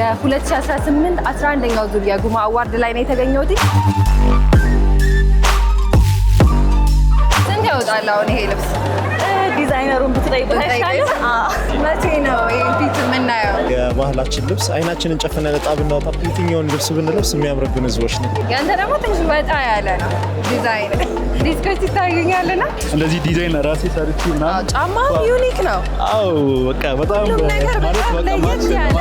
የ2018 11ኛው ዙር የጉማ አዋርድ ላይ ነው የተገኘሁት። ስንት ያወጣል አሁን ይሄ ልብስ? ዲዛይነሩን ብትጠይቁት አይሻልም? መቼ ነው ይሄን ፊት የምናየው? የባህላችን ልብስ አይናችንን ጨፍነን ዕጣ ብናወጣ የትኛውን ልብስ ብንለብስ የሚያምርብን ህዝቦች ነው። ያንተ ደግሞ ትንሽ ወጣ ያለ ነው ዲዛይን። ዲስኮች ይታዩኛልና እንደዚህ ዲዛይን ራሴ ሰርቼ እና ጫማም ዩኒክ ነው። አዎ በቃ በጣም ማለት በቃ ለየት ያለ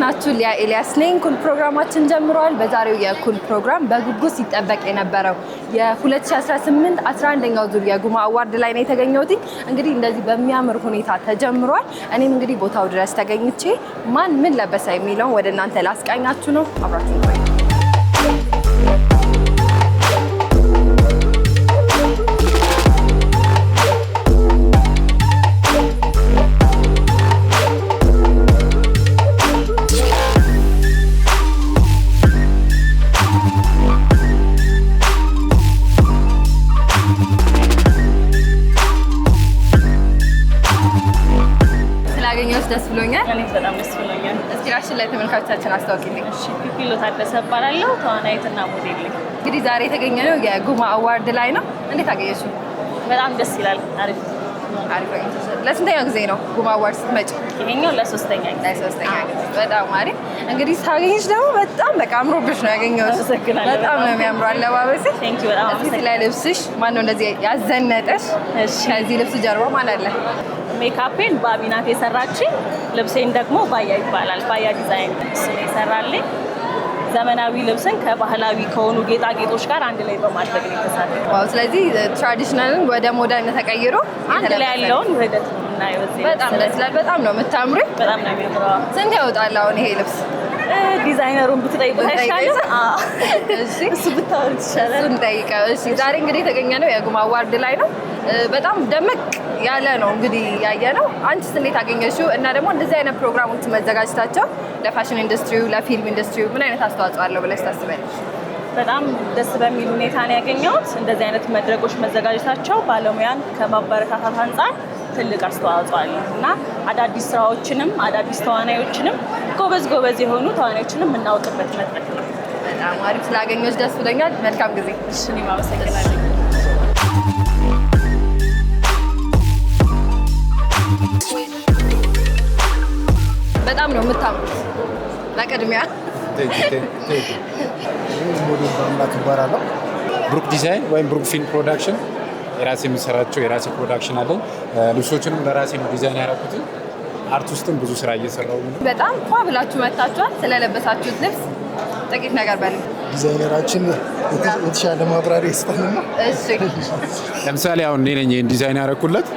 ናችሁ ሊያ ኤልያስ ነኝ። ኩል ፕሮግራማችን ጀምሯል። በዛሬው የኩል ፕሮግራም በጉጉት ሲጠበቅ የነበረው የ2018 11ኛው ዙር የጉማ አዋርድ ላይ ነው የተገኘሁት። እንግዲህ እንደዚህ በሚያምር ሁኔታ ተጀምሯል። እኔም እንግዲህ ቦታው ድረስ ተገኝቼ ማን ምን ለበሰ የሚለውን ወደ እናንተ ላስቃኛችሁ ነው። አብራችሁ ቆዩ። ደስ ብሎኛል። እኔ በጣም ደስ ብሎኛል። እስኪ ራስሽን ላይ ተመልካቾቻችን አስተዋውቂልኝ። እሺ፣ ፒፒሎ ታደሰ እባላለሁ። ተዋናይትና ሞዴል ነኝ። እንግዲህ ዛሬ የተገኘነው የጉማ አዋርድ ላይ ነው። እንዴት አገኘሽው? በጣም ደስ ይላል። አሪፍ አገኘሽው? ለስንተኛ ጊዜ ነው ጉማ አዋርድ ስትመጪ? ይሄኛው ለሶስተኛ ጊዜ። በጣም አሪፍ። እንግዲህ ሳገኝሽ ደግሞ በጣም በቃ አምሮብሽ ነው ያገኘሁሽ። በጣም ነው የሚያምረው አለባበስሽ። ቴንክ ዩ። በጣም እስኪ ስለ ልብስሽ ማነው እንደዚህ ያዘነጠሽ? ከዚህ ልብስ ጀርባ ማን አለ? ሜካፔን ባቢናት የሰራችኝ፣ ልብሴን ደግሞ ባያ ይባላል። ባያ ዲዛይን እሱ ነው የሰራልኝ። ዘመናዊ ልብስን ከባህላዊ ከሆኑ ጌጣጌጦች ጋር አንድ ላይ በማድረግ ነው የተሰራው። ዋው! ስለዚህ ትራዲሽናልን ወደ ሞደርን ተቀይሮ አንድ ላይ ያለውን ውህደት ነው የምናየው። በጣም ደስ ይላል። በጣም ነው የምታምሪው። በጣም ነው የሚያምረው። ስንት ያወጣል አሁን ይሄ ልብስ? ዲዛይነሩን ብትጠይቁት አይሻልም? እሺ፣ እሱ ብታወሩት ይሻላል። እሱን ጠይቀው። እሺ፣ ዛሬ እንግዲህ የተገኘነው የጉማ አዋርድ ላይ ነው። በጣም ደመቅ ያለ ነው እንግዲህ ያየነው። አንቺስ እንዴት አገኘሽው? እና ደግሞ እንደዚህ አይነት ፕሮግራሞች መዘጋጀታቸው ለፋሽን ኢንዱስትሪው፣ ለፊልም ኢንዱስትሪው ምን አይነት አስተዋጽኦ አለው ብለሽ ታስቢያለሽ? በጣም ደስ በሚል ሁኔታ ነው ያገኘሁት። እንደዚህ አይነት መድረኮች መዘጋጀታቸው ባለሙያን ከማበረታታት አንጻር ትልቅ አስተዋጽኦ አለው እና አዳዲስ ስራዎችንም አዳዲስ ተዋናዮችንም ጎበዝ የሆኑ ተዋናዮችንም የምናውቅበት መድረክ ነው። በጣም አሪፍ። ስላገኘሁሽ ደስ ብሎኛል። መልካም ጊዜ። እሺ፣ እኔም አመሰግናለሁ። በጣም ነው የምታምሩት። በቅድሚያ ሞዴል በአምላክ እባላለሁ። ብሩክ ዲዛይን ወይም ብሩክ ፊልም ፕሮዳክሽን የራሴ የምሰራቸው የራሴ ፕሮዳክሽን አለኝ። ልብሶችንም ለራሴ ነው ዲዛይን ያደረኩት። አርት ውስጥም ብዙ ስራ እየሰራሁ ነው። በጣም ፏ ብላችሁ መጥታችኋል። ስለለበሳችሁት ልብስ ጥቂት ነገር በሉ። ዲዛይነራችን የተሻለ ማብራሪያ ይስጠንና። እሺ፣ ለምሳሌ አሁን እኔ ነኝ ይሄን ዲዛይን ያደረኩለት።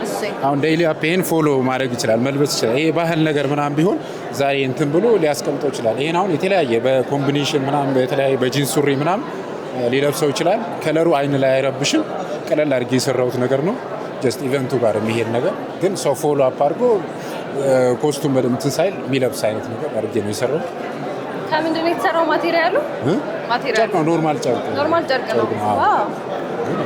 አሁን ዴይሊ አፔን ፎሎ ማድረግ ይችላል፣ መልበስ ይችላል። ይሄ ባህል ነገር ምናምን ቢሆን ዛሬ እንትን ብሎ ሊያስቀምጠው ይችላል። ይሄን አሁን የተለያየ በኮምቢኔሽን ምናምን በተለያየ በጂንስ ሱሪ ምናምን ሊለብሰው ይችላል። ከለሩ አይን ላይ አይረብሽም። ቀለል አድርጌ የሰራሁት ነገር ነው። ጀስት ኢቨንቱ ጋር የሚሄድ ነገር ግን ሰው ፎሎ አፕ አድርጎ ኮስቱም በደምብ እንትን ሳይል የሚለብስ አይነት ነገር አድርጌ ነው የሰራው። ከምንድን ነው የተሰራው ማቴሪያሉ? ጨርቅ ነው፣ ኖርማል ጨርቅ ነው። ዋው!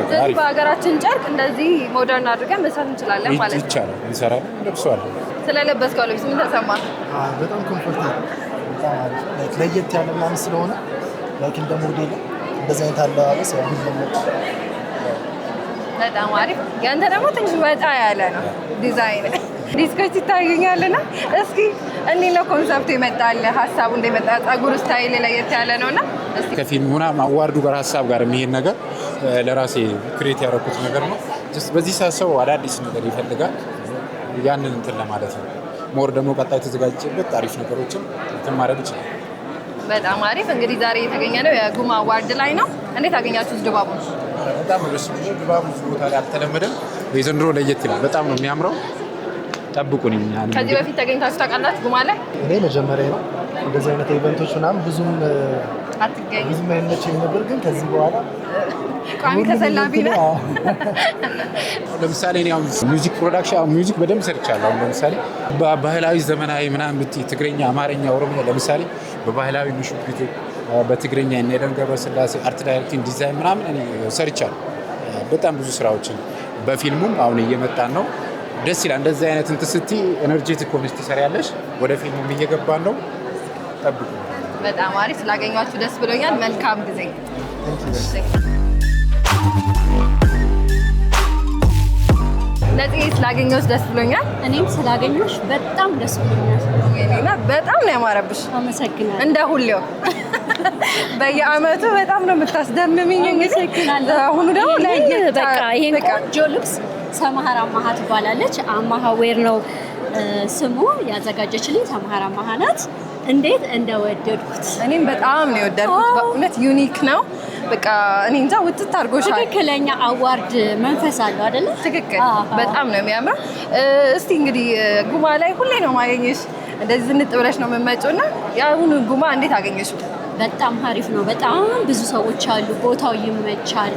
ስለዚህ በሀገራችን ጨርቅ እንደዚህ ሞደርን አድርገን መስራት እንችላለን ማለት ነው። ይቻላል፣ እንሰራለን፣ እንለብሰዋለን። ስለለበስከው ልብስ ምን ተሰማ? በጣም ኮምፎርታብል፣ በጣም አሪፍ፣ ለየት ያለ ምናምን ስለሆነ ላይክ እንደ ሞዴል እንደዚህ አይነት አለባበስ በጣም አሪፍ። ያንተ ደግሞ ትንሽ ወጣ ያለ ነው ዲዛይን። ዲስኮች ይታዩኛልና እስኪ እንዴት ነው ኮንሰፕቱ የመጣልህ? ሀሳቡ እንደመጣ ጸጉር ስታይል ለየት ያለ ነውና ከፊልም ምናምን አዋርዱ ጋር ሀሳብ ጋር የሚሄድ ነገር ለራሴ ክሬት ያደረኩት ነገር ነው። በዚህ ሰው አዳዲስ ነገር ይፈልጋል። ያንን እንትን ለማለት ነው። ሞር ደግሞ ቀጣይ ተዘጋጅበት አሪፍ ነገሮችን እንትን ማድረግ ይችላል። በጣም አሪፍ። እንግዲህ ዛሬ የተገኘ ነው የጉማ አዋርድ ላይ ነው። እንዴት አገኛችሁት ድባቡ? በጣም ደስ የሚለው ድባቡ ቦታ ላይ አልተለመደም። የዘንድሮ ለየት ይላል። በጣም ነው የሚያምረው። ጠብቁኝ። ከዚህ በፊት ተገኝታችሁ ታውቃላችሁ ጉማ ላይ? እኔ መጀመሪያ ነው። እንደዚህ አይነት ኢቨንቶች ምናምን ብዙም አይመቸኝም ነበር፣ ግን ከዚህ በኋላ ቋሚ ተሰላፊ ነው። ለምሳሌ እኔ አሁን ሚውዚክ ፕሮዳክሽን ሚውዚክ በደንብ ሰርቻለሁ። አሁን ለምሳሌ ባህላዊ፣ ዘመናዊ ምናምን ብትይ ትግረኛ፣ አማርኛ፣ ኦሮምኛ ለምሳሌ በባህላዊ ምሽት በትግረኛ እና የደም ገብረስላሴ አርት ዳይሬክቲንግ ዲዛይን ምናምን እኔ ሰርቻለሁ። በጣም ብዙ ስራዎችን በፊልሙም አሁን እየመጣን ነው። ደስ ይላል። እንደዚህ አይነት እንትን ስትይ ኤነርጄቲክ ሆነሽ ትሰሪያለሽ። ወደ ፊልሙም እየገባን ነው። ጠብቁ። በጣም አሪፍ። ስላገኟችሁ ደስ ብሎኛል። መልካም ጊዜ። ነፂ ስላገኘሁሽ ደስ ብሎኛል። እኔም ስላገኘሁሽ በጣም ደስ ብሎኛል። እና በጣም ነው ያማረብሽ። አመሰግናለሁ። እንደ ሁሌው በየአመቱ በጣም ነው የምታስደምሚኝ። እንግዲህ አሁኑ ደግሞ በቃ ይሄን ቆንጆ ልብስ ሰማሃር አማሃ ትባላለች። አማሃ ዌር ነው ስሙ። ያዘጋጀችልኝ ሰማሃር አማሃ ናት። እንዴት እንደወደድኩት! እኔም በጣም ነው የወደድኩት። በእውነት ዩኒክ ነው። በቃ እኔ እንጃ ውጥት አድርጎሻል። ትክክለኛ አዋርድ መንፈስ አለው አይደለ? ትክክል። በጣም ነው የሚያምረው። እስቲ እንግዲህ ጉማ ላይ ሁሌ ነው ማገኘሽ። እንደዚህ ዝንጥ ብለሽ ነው የምትመጪው እና የአሁኑ ጉማ እንዴት አገኘሽው? በጣም አሪፍ ነው። በጣም ብዙ ሰዎች አሉ። ቦታው ይመቻል።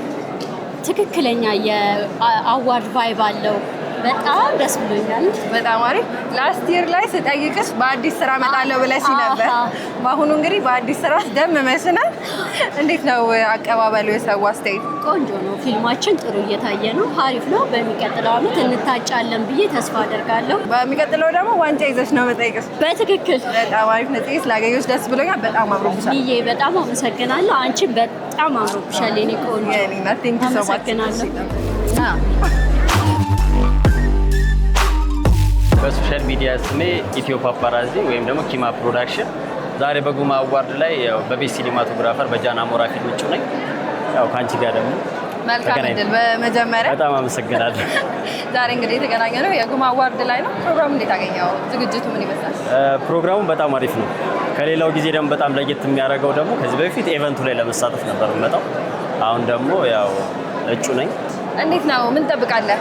ትክክለኛ የአዋርድ ቫይብ አለው። በጣም ደስ ብሎኛል። በጣም አሪፍ። ላስት ይር ላይ ስጠይቅሽ በአዲስ ስራ እመጣለሁ ብለሽ ነበር። በአሁኑ እንግዲህ በአዲስ ስራ ደምመሽናል። እንዴት ነው አቀባበሉ? የሰው አስተያየት? ቆንጆ ነው። ፊልማችን ጥሩ እየታየ ነው። አሪፍ ነው። በሚቀጥለው ዓመት እንታጫለን ብዬ ተስፋ አደርጋለሁ። በሚቀጥለው ደግሞ ዋንጫ ይዘሽ ነው የምጠይቅሽ። በትክክል። በጣም አሪፍ ነፂ፣ ስላገኘሁሽ ደስ ብሎኛል። በጣም አምሮብሻል። ብዬ በጣም አመሰግናለሁ። አንቺ በጣም አምሮብሻል የኔ ቆንጆ። አመሰግናለሁ። በሶሻል ሚዲያ ስሜ ኢትዮ ፓፓራዚ ወይም ደግሞ ኪማ ፕሮዳክሽን። ዛሬ በጉማ አዋርድ ላይ በቤስት ሲኒማቶግራፈር በጃን አሞራ ፊልም እጩ ነኝ። ያው ከአንቺ ጋር ደግሞ መልካም እድል። በመጀመሪያ በጣም አመሰግናለሁ። ዛሬ እንግዲህ የተገናኘ ነው የጉማ አዋርድ ላይ ነው። ፕሮግራሙ እንዴት አገኘው? ዝግጅቱ ምን ይመስላል? ፕሮግራሙ በጣም አሪፍ ነው። ከሌላው ጊዜ ደግሞ በጣም ለየት የሚያደርገው ደግሞ ከዚህ በፊት ኢቨንቱ ላይ ለመሳተፍ ነበር የምመጣው። አሁን ደግሞ ያው እጩ ነኝ። እንዴት ነው? ምን ጠብቃለህ?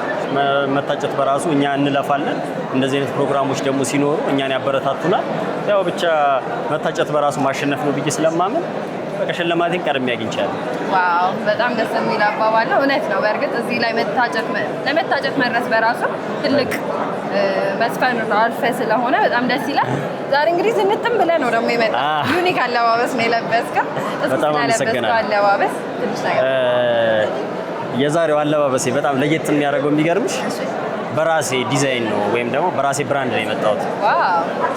መታጨት በራሱ እኛ እንለፋለን። እንደዚህ አይነት ፕሮግራሞች ደግሞ ሲኖሩ እኛን ያበረታቱናል። ያው ብቻ መታጨት በራሱ ማሸነፍ ነው ብዬ ስለማምን በቃ ሽልማቴን ቀድሜ አግኝቻለሁ። ዋው፣ በጣም ደስ የሚል አባባል ነው። እውነት ነው። በእርግጥ እዚህ ላይ ለመታጨት መድረስ በራሱ ትልቅ መስፈን ነው። አልፈ ስለሆነ በጣም ደስ ይላል። ዛሬ እንግዲህ ዝንጥም ብለህ ነው ደግሞ የመጣው። ዩኒክ አለባበስ ነው የለበስከው። በጣም አመሰግናለሁ። አለባበስ ትንሽ ነገር የዛሬው አለባበሴ በጣም ለየት የሚያደርገው የሚገርምሽ በራሴ ዲዛይን ነው ወይም ደግሞ በራሴ ብራንድ ነው የመጣሁት።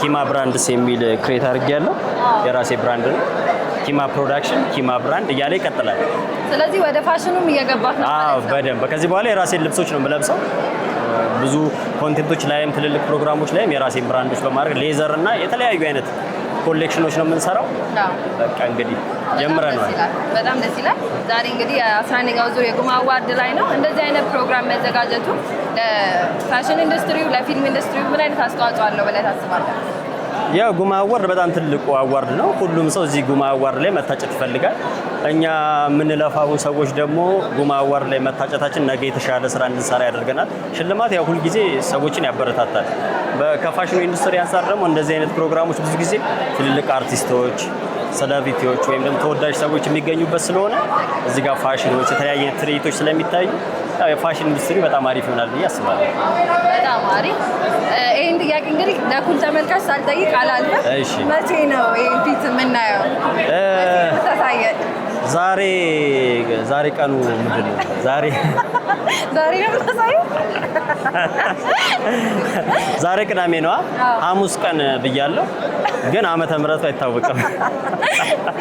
ኪማ ብራንድስ የሚል ክሬት አድርጌያለሁ። የራሴ ብራንድ ነው። ኪማ ፕሮዳክሽን፣ ኪማ ብራንድ እያለ ይቀጥላል። ስለዚህ ወደ ፋሽኑም እየገባህ ነው ማለት ነው? በደንብ። ከዚህ በኋላ የራሴን ልብሶች ነው የምለብሰው። ብዙ ኮንቴንቶች ላይም ትልልቅ ፕሮግራሞች ላይም የራሴን ብራንዶች በማድረግ ሌዘር እና የተለያዩ አይነት ኮሌክሽኖች ነው የምንሰራው። በቃ እንግዲህ ጀምረናል። በጣም ደስ ይላል። ዛሬ እንግዲህ 11ኛው ዙር የጉማ አዋርድ ላይ ነው። እንደዚህ አይነት ፕሮግራም መዘጋጀቱ ለፋሽን ኢንዱስትሪው፣ ለፊልም ኢንዱስትሪው ምን አይነት አስተዋጽኦ አለው ብለህ ታስባለህ? ያው ጉማ አዋርድ በጣም ትልቁ አዋርድ ነው። ሁሉም ሰው እዚህ ጉማ አዋርድ ላይ መታጨት ይፈልጋል። እኛ የምንለፋው ሰዎች ደግሞ ጉማ አዋርድ ላይ መታጨታችን ነገ የተሻለ ስራ እንድንሰራ ያደርገናል። ሽልማት ያው ሁልጊዜ ሰዎችን ያበረታታል። ከፋሽኑ ኢንዱስትሪ አንጻር ደግሞ እንደዚህ አይነት ፕሮግራሞች ብዙ ጊዜ ትልልቅ አርቲስቶች፣ ሴሌብሪቲዎች ወይም ደግሞ ተወዳጅ ሰዎች የሚገኙበት ስለሆነ እዚህ ጋር ፋሽኖች፣ የተለያየ ትርኢቶች ስለሚታዩ የፋሽን ኢንዱስትሪ በጣም አሪፍ ይሆናል ብዬ አስባለሁ። በጣም አሪፍ። ይህን ጥያቄ እንግዲህ ለኩል ተመልካች ሳልጠይቅ አላልፍም። መቼ ነው ይህን ፊት የምናየው? ዛሬ ቀኑ ምንድን ነው? ዛሬ ነው የምታሳየው? ዛሬ ቅዳሜ ነዋ። ሐሙስ ቀን ብያለሁ፣ ግን ዓመተ ምሕረቱ አይታወቅም።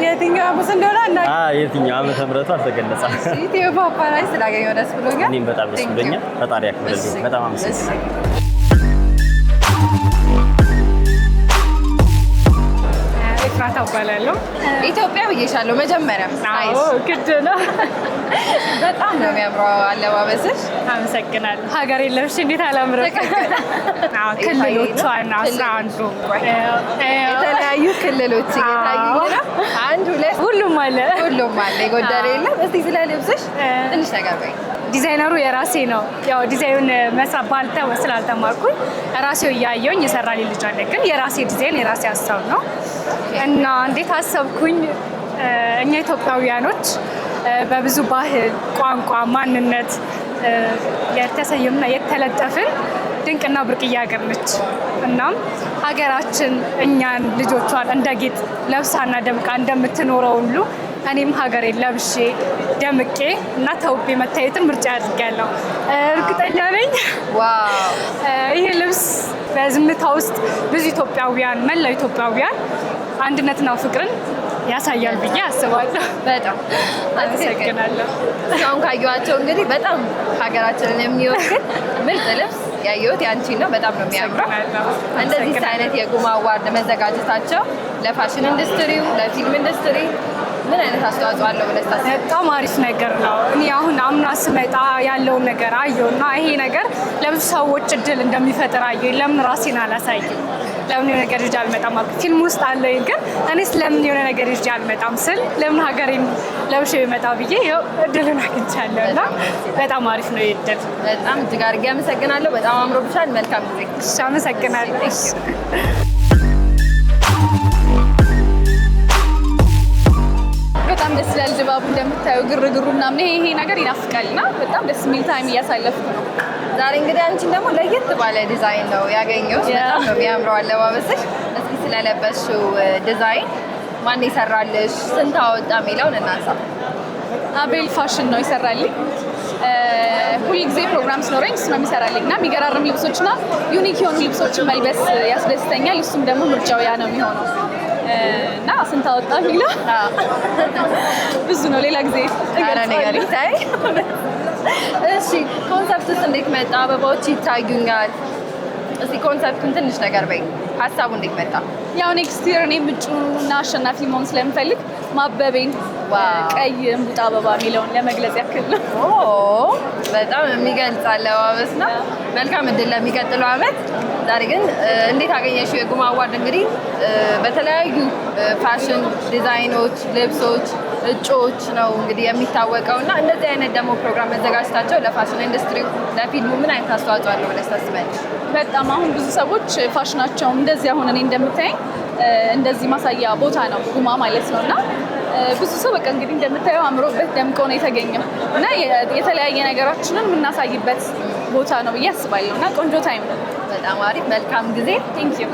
የትኛው ሐሙስ እንደሆነ የትኛው ዓመተ ምሕረቱ አልተገለጸም። ኢትዮ ፓፓራዚ ስላገኘሁ ደስ ብሎኛል። እኔም በጣም ደስ ብሎኛል። ፈጣሪ ያክብርልኝ። በጣም አመሰግናለሁ። ኤፍራታ እባላለሁ። ኢትዮጵያ ብዬሻለሁ መጀመሪያ። አዎ ግድ ነው። በጣም ነው የሚያምረው አለባበስሽ። አመሰግናለሁ። ሀገር የለሽ እንዴት አላምርም? አዎ ክልሎቿን 11 የተለያዩ ክልሎች እየታዩኝ ነው። አንድ ሁለት ሁሉም አለ የጎደለ የለም። እስቲ ስለ ልብስሽ ትንሽ ነገር በይ። ዲዛይነሩ የራሴ ነው። ያው ዲዛይኑን መስራት ስላልተማርኩኝ ራሴው እያየሁኝ የሰራልኝ ልጅ አለ። ግን የራሴ ዲዛይን የራሴ ሀሳብ ነው እና እንዴት አሰብኩኝ እኛ ኢትዮጵያውያኖች በብዙ ባህል፣ ቋንቋ፣ ማንነት የተሰየምና የተለጠፍን ድንቅና ብርቅዬ ሀገር ነች። እናም ሀገራችን እኛን ልጆቿን እንደ ጌጥ ለብሳና ደምቃ እንደምትኖረው ሁሉ እኔም ሀገሬን ለብሼ ደምቄ እና ተውቤ መታየትን ምርጫ አድርጌያለሁ። እርግጠኛ ነኝ ይሄ ልብስ በዝምታ ውስጥ ብዙ ኢትዮጵያውያን መላው ኢትዮጵያውያን አንድነትና ፍቅርን ያሳያል ብዬ አስባለሁ። በጣም አመሰግናለሁ። እስካሁን ካየኋቸው እንግዲህ በጣም ሀገራችንን የሚወክል ምርጥ ልብስ ያየሁት ያንቺን ነው። በጣም ነው የሚያምረው። እንደዚህ አይነት የጉማ አዋርድ መዘጋጀታቸው ለፋሽን ኢንዱስትሪው፣ ለፊልም ኢንዱስትሪ ምን አይነት አስተዋጽኦ አለው ብለሽ ታስቢያለሽ? በጣም አሪፍ ነገር ነው። እኔ አሁን አምና ስመጣ ያለውን ነገር አየሁና ይሄ ነገር ለብዙ ሰዎች እድል እንደሚፈጥር አየሁ። ለምን ራሴን አላሳይም? ለምን የሆነ ነገር ይዤ አልመጣም? ፊልም ውስጥ አለኝ፣ ግን እኔስ ለምን የሆነ ነገር ይዤ አልመጣም ስል ለምን ሀገሬን ለብሼ ይመጣ ብዬ ይኸው እድልን አግኝቻለሁ እና በጣም አሪፍ ነው ይደል። በጣም እጅግ አድርጌ አመሰግናለሁ። በጣም አምሮብሻል። መልካም ጊዜ። እሺ፣ አመሰግናለሁ። በጣም ደስ ይላል ድባቡ። እንደምታየው ግርግሩ ምናምን ይሄ ነገር ይናፍቃልና በጣም ደስ የሚል ታይም እያሳለፍኩ ነው። ዛሬ እንግዲህ አንቺን ደግሞ ለየት ባለ ዲዛይን ነው ያገኘሁት። በጣም ነው የሚያምረው አለባበስሽ። እስኪ ስለለበስሽው ዲዛይን ማን የሰራልሽ? ስንት አወጣ የሚለውን እናንሳ። አቤል ፋሽን ነው ይሰራልኝ። ሁል ጊዜ ፕሮግራም ሲኖረኝ እሱ ነው የሚሰራልኝ እና የሚገራርም ልብሶችና ዩኒክ የሆኑ ልብሶችን መልበስ ያስደስተኛል። እሱም ደግሞ ምርጫው ያ ነው የሚሆነው እና ስንት አወጣ የሚለው ብዙ ነው። ሌላ ጊዜ ነገር ይታይ። እሺ ኮንሰፕትስ እንዴት መጣ? አበባዎች ይታዩኛል። እስቲ ኮንሰፕቱን ትንሽ ነገር በይ። ሀሳቡ እንዴት መጣ? ያው ኔክስት ይር እኔ ምጩ እና አሸናፊ መሆን ስለምፈልግ ማበቤን ቀይ እምቡጥ አበባ የሚለውን ለመግለጽ ያክል ነው። በጣም የሚገልጽ አለባበስ ነው። መልካም እድል ለሚቀጥለው ዓመት። ዛሬ ግን እንዴት አገኘሽው? የጉማ አዋርድ እንግዲህ በተለያዩ ፋሽን ዲዛይኖች፣ ልብሶች፣ እጩዎች ነው እንግዲህ የሚታወቀው እና እንደዚህ አይነት ደግሞ ፕሮግራም መዘጋጀታቸው ለፋሽን ኢንዱስትሪ፣ ለፊልሙ ምን አይነት አስተዋጽኦ አለው ብለሽ ታስቢያለሽ? በጣም አሁን ብዙ ሰዎች ፋሽናቸውም እንደዚህ አሁን እኔ እንደምታየኝ እንደዚህ ማሳያ ቦታ ነው ጉማ ማለት ነው እና ብዙ ሰው በቃ እንግዲህ እንደምታየው አምሮበት ደምቆ ነው የተገኘው እና የተለያየ ነገራችንን የምናሳይበት ቦታ ነው ብዬ አስባለሁ እና ቆንጆ ታይም ነው። በጣም አሪፍ። መልካም ጊዜ። ቴንክ ዩ።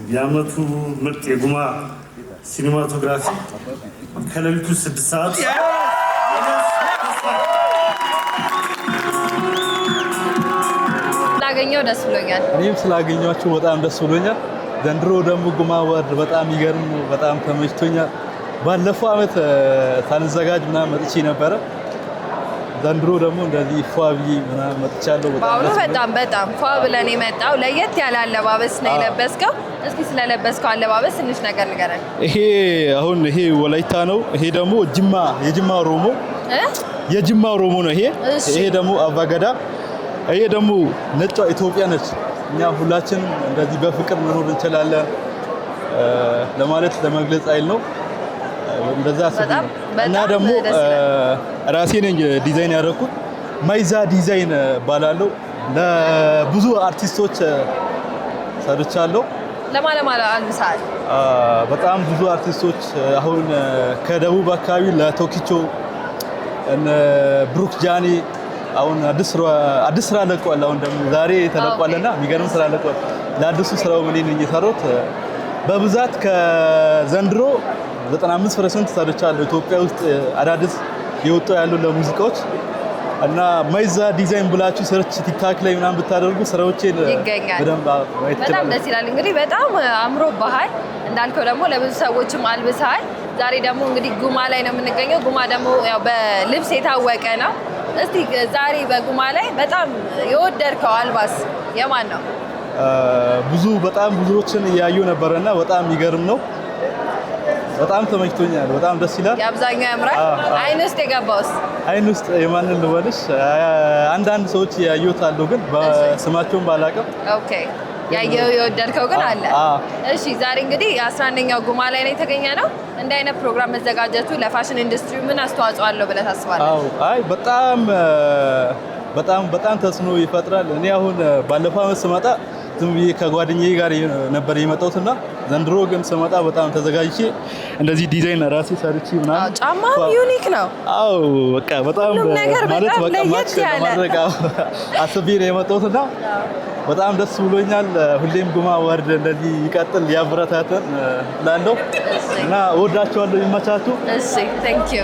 የዓመቱ ምርጥ የጉማ ሲኒማቶግራፊ ከሌሊቱ 6 ሰዓት ስላገኘው ደስ ብሎኛል። እኔም ስላገኘኋችሁ በጣም ደስ ብሎኛል። ዘንድሮ ደግሞ ጉማ አዋርድ በጣም ይገርም ነው። በጣም ተመችቶኛል። ባለፈው ዓመት ሳንዘጋጅ ምናምን መጥቼ ነበረ። ዘንድሮ ደግሞ እንደዚህ ፏ ብዬ ምናምን መጥቻለሁ። በጣም ፏ ብለን የመጣው ለየት ያለ አለባበስ ነው የለበስከው። እስኪ ስለለበስከው አለባበስ ትንሽ ነገር ንገረን። ይሄ ወላይታ ነው። ይሄ ደግሞ የጅማ ኦሮሞ ነው። ይሄ ደግሞ አባገዳ። ይሄ ደግሞ ነጯ ኢትዮጵያ ነች። እኛ ሁላችንም እንደዚህ በፍቅር መኖር እንችላለን ለማለት ለመግለጽ አይል ነው። እንደዛ እና ደግሞ ራሴ ነኝ ዲዛይን ያደረኩት። ማይዛ ዲዛይን ባላለው ለብዙ አርቲስቶች ሰርቻለሁ። ለማለማ አልብሳል። በጣም ብዙ አርቲስቶች አሁን ከደቡብ አካባቢ ለቶኪቾ እነ ብሩክ ጃኒ አሁን አዲስ ስራ ለቀዋል። አሁን ደግሞ ዛሬ ተለቋልና የሚገርም ስራ ለቀዋል። ለአዲሱ ስራው ምን ነኝ የሰራሁት በብዛት ከዘንድሮ 95% ሰርቻለሁ። ኢትዮጵያ ውስጥ አዳዲስ የወጡ ያሉ ለሙዚቃዎች እና ማይዛ ዲዛይን ብላችሁ ሰርች ቲክታክ ላይ ምናምን ብታደርጉ ስራዎቼን በደንብ ማየት ይችላል። በጣም ደስ ይላል። እንግዲህ በጣም አምሮብሃል እንዳልከው ደግሞ ለብዙ ሰዎችም አልብሰሃል። ዛሬ ደግሞ እንግዲህ ጉማ ላይ ነው የምንገኘው። ጉማ ደግሞ ያው በልብስ የታወቀ ነው። እስቲ ዛሬ በጉማ ላይ በጣም የወደድከው አልባስ የማን ነው? በጣም ብዙዎችን እያዩ ነበረና በጣም የሚገርም ነው። በጣም ተመችቶኛል። በጣም ደስ ይላል። የአብዛኛው ያምራል። አይን ውስጥ የገባውስ? አይን ውስጥ የማንን ልበልሽ? አንዳንድ ሰዎች ያዩት አሉ፣ ግን በስማቸውን ባላውቅም። ኦኬ ያየው የወደድከው ግን አለ። እሺ ዛሬ እንግዲህ 11ኛው ጉማ ላይ ነው የተገኘ ነው። እንደ አይነት ፕሮግራም መዘጋጀቱ ለፋሽን ኢንዱስትሪ ምን አስተዋጽኦ አለው ብለህ ታስባለህ? አይ በጣም ተጽዕኖ ይፈጥራል። እኔ አሁን ባለፈው ዓመት ስመጣ ዝም ብዬ ከጓደኛዬ ጋር ነበር የመጣሁትና ዘንድሮ ግን ስመጣ በጣም ተዘጋጅቼ እንደዚህ ዲዛይን ራሴ ሰርቼ ምናምን ጫማው ዩኒክ ነው። በቃ በጣም ማለት በቃ ማች ለማድረግ አስቤ ነው የመጣሁትና በጣም ደስ ብሎኛል። ሁሌም ጉማ አዋርድ እንደዚህ ይቀጥል ያበረታተን ላለው እና እወዳቸዋለሁ። ይመቻችሁ። እሺ ቴንክ ዩ።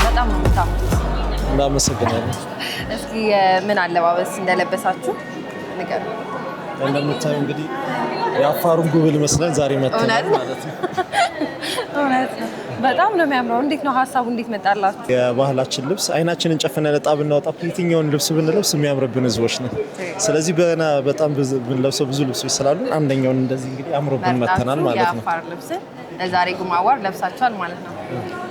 በጣም ነው የምታምሩት። እናመሰግናለን። እስኪ ምን አለባበስ እንደለበሳችሁ ንገሩ። እንደምታዩ እንግዲህ የአፋሩን ጉብል መስለን ዛሬ መጥተናል ማለት ነው። እውነት ነው። በጣም ነው የሚያምረው። እንዴት ነው ሀሳቡ? እንዴት መጣላችሁ? የባህላችን ልብስ አይናችንን ጨፍነን ዕጣ ብናወጣ የትኛውን ልብስ ብንለብስ የሚያምርብን ህዝቦች ነን። ስለዚህ በጣም ብንለብሰው ብዙ ልብሶች ስላሉ አንደኛውን እንደዚህ እንግዲህ አምሮብን መጥተናል ማለት ነው። የአፋር ልብስን ለዛሬ ጉማ አዋርድ ለብሳችኋል ማለት ነው።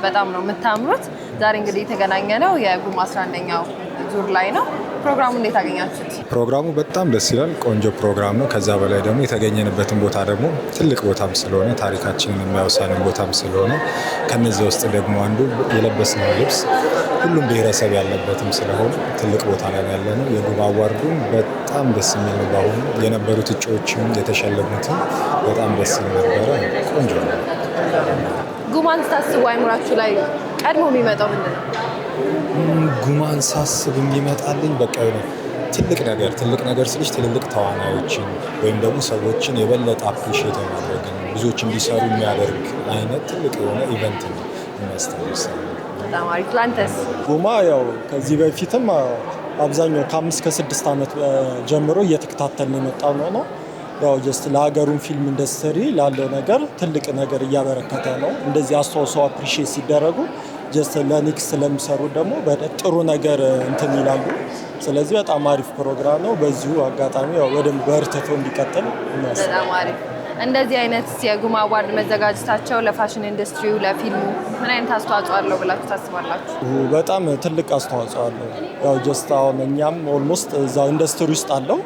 በጣም ነው የምታምሩት። ዛሬ እንግዲህ የተገናኘ ነው የጉማ 11ኛው ዙር ላይ ነው። ፕሮግራሙ እንዴት አገኛችሁት? ፕሮግራሙ በጣም ደስ ይላል። ቆንጆ ፕሮግራም ነው። ከዛ በላይ ደግሞ የተገኘንበትን ቦታ ደግሞ ትልቅ ቦታም ስለሆነ ታሪካችንን የሚያወሳንን ቦታም ስለሆነ ከነዚያ ውስጥ ደግሞ አንዱ የለበስነው ልብስ ሁሉም ብሔረሰብ ያለበትም ስለሆነ ትልቅ ቦታ ላይ ያለ ነው። የጉማ አዋርዱን በጣም ደስ የሚል ነው። በአሁኑ የነበሩት እጩዎችም የተሸለሙትም በጣም ደስ የሚል ነበረ። ቆንጆ ነው። ጉማን ስታስቡ አይምራችሁ ላይ ቀድሞ የሚመጣው ምንድን ነው? ጉማን ሳስብ የሚመጣልኝ በቃ ትልቅ ነገር ስልሽ ትልልቅ ተዋናዮችን ወይም ደግሞ ሰዎችን የበለጠ አፕሪሺየት ማድረግን ብዙዎች እንዲሰሩ የሚያደርግ አይነት ትልቅ የሆነ ኢቨንት ነው የሚያስታውሰው። በጣም አሪፍ። ላንተስ? ጉማ ያው ከዚህ በፊትም አብዛኛው ከ5 ከ6 ዓመት ጀምሮ እየተከታተልን የመጣው ነው። ያው ጀስት ለሀገሩን ፊልም ኢንዱስትሪ ላለው ነገር ትልቅ ነገር እያበረከተ ነው። እንደዚህ አስተዋጽኦ አፕሪሺየት ሲደረጉ ጀስት ለኔክስት ስለሚሰሩ ደግሞ ጥሩ ነገር እንትን ይላሉ። ስለዚህ በጣም አሪፍ ፕሮግራም ነው። በዚሁ አጋጣሚ ያው በደንብ በርትቶ እንዲቀጥል እናስባለን። በጣም አሪፍ። እንደዚህ አይነት የጉማ አዋርድ መዘጋጀታቸው ለፋሽን ኢንዱስትሪው ለፊልሙ ምን አይነት አስተዋጽኦ አለው ብላችሁ ታስባላችሁ? በጣም ትልቅ አስተዋጽኦ አለው። ያው ጀስት አሁን እኛም ኦልሞስት እዛ ኢንዱስትሪ ውስጥ አለው።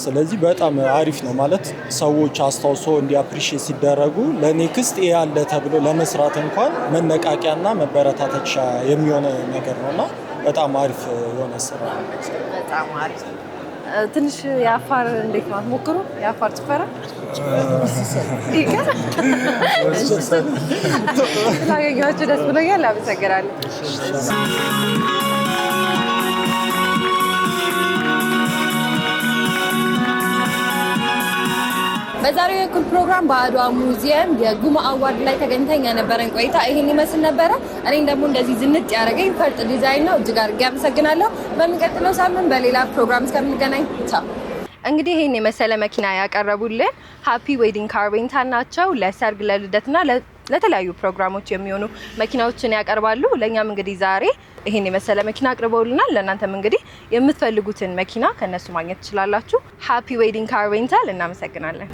ስለዚህ በጣም አሪፍ ነው ማለት ሰዎች አስተዋጽኦ እንዲአፕሪሺየት ሲደረጉ ለኔክስት ይሄ አለ ተብሎ ለመስራት እንኳን መነቃቂያና መበረታተቻ የሚሆነ ነገር ነውና በጣም አሪፍ የሆነ ስራ ነው። በጣም አሪፍ። ትንሽ የአፋር እንዴት ነው አትሞክሩ? የአፋር ጭፈራ ስላገኘኋችሁ ደስ ብሎኛል። አመሰግናለሁ። በዛሬው የኩል ፕሮግራም በአድዋ ሙዚየም የጉማ አዋርድ ላይ ተገኝተን የነበረን ቆይታ ይሄን ይመስል ነበረ። እኔም ደግሞ እንደዚህ ዝንጥ ያደረገኝ ፈርጥ ዲዛይን ነው። እጅግ አድርጌ አመሰግናለሁ። በሚቀጥለው ሳምንት በሌላ ፕሮግራም እስከምንገናኝ ቻው። እንግዲህ ይሄን የመሰለ መኪና ያቀረቡልን ሃፒ ዌዲንግ ካር ሬንታል ናቸው። ለሰርግ፣ ለልደትና ለተለያዩ ፕሮግራሞች የሚሆኑ መኪናዎችን ያቀርባሉ። ለኛም እንግዲህ ዛሬ ይሄን የመሰለ መኪና አቅርበውልናል። ለእናንተም እንግዲህ የምትፈልጉትን መኪና ከነሱ ማግኘት ትችላላችሁ። ሃፒ ዌዲንግ ካር ሬንታል። እናመሰግናለን።